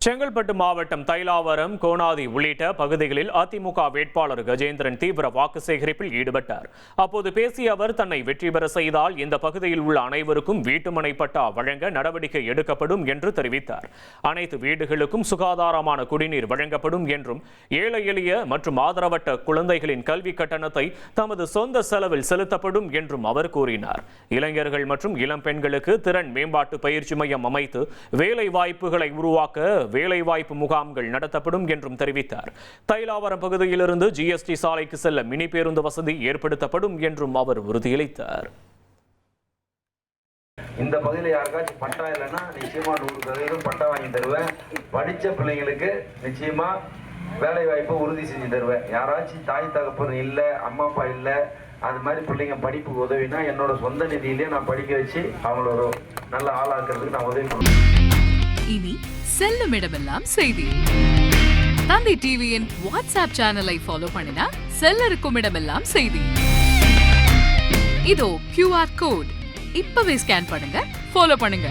செங்கல்பட்டு மாவட்டம் தைலாவரம், கோனாதி உள்ளிட்ட பகுதிகளில் அதிமுக வேட்பாளர் கஜேந்திரன் தீவிர வாக்கு சேகரிப்பில் ஈடுபட்டார். அப்போது பேசிய அவர், தன்னை வெற்றி பெற செய்தால் இந்த பகுதியில் உள்ள அனைவருக்கும் வீட்டுமனை பட்டா வழங்க நடவடிக்கை எடுக்கப்படும் என்று தெரிவித்தார். அனைத்து வீடுகளுக்கும் சுகாதாரமான குடிநீர் வழங்கப்படும் என்றும், ஏழை எளிய மற்றும் ஆதரவற்ற குழந்தைகளின் கல்வி கட்டணத்தை தமது சொந்த செலவில் செலுத்தப்படும் என்றும் அவர் கூறினார். இளைஞர்கள் மற்றும் இளம் பெண்களுக்கு திறன் மேம்பாட்டு பயிற்சி மையம் அமைத்து வேலை வாய்ப்புகளை உருவாக்க வேலைவாய்ப்பு முகாம்கள் நடத்தப்படும் என்றும் தெரிவித்தார். தைலாவரம் பகுதியிலிருந்து ஜிஎஸ்டி சாலைக்கு செல்ல மினி பேருந்து வசதி ஏற்படுத்தப்படும் என்றும் அவர் உறுதியளித்தார். இந்த பகுதியில் யாருக்காச்சும் பட்டா இல்லைன்னா நிச்சயமா 100% பட்டா வாங்கி தருவேன். படித்த பிள்ளைங்களுக்கு நிச்சயமா வேலை வாய்ப்பை உறுதி செஞ்சு தருவேன். யாராச்சும் தாய் தகப்பன் இல்லை, அம்மா அப்பா இல்லை, அது மாதிரி பிள்ளைங்க படிப்புக்கு உதவினா என்னோட சொந்த நிதியிலே நான் படிக்க வச்சு அவங்களோட நல்ல ஆளாக்குறதுக்கு நான் உதவி பண்ணுவேன். இனி செல்லும் இடமெல்லாம் செய்தி. தந்தை டிவியின் வாட்ஸ்அப் சேனலை ஃபாலோ பண்ணினா செல்ல இருக்கும் இடமெல்லாம் செய்தி. இதோ QR கோட் இப்பவே ஸ்கேன் பண்ணுங்க, ஃபாலோ பண்ணுங்க.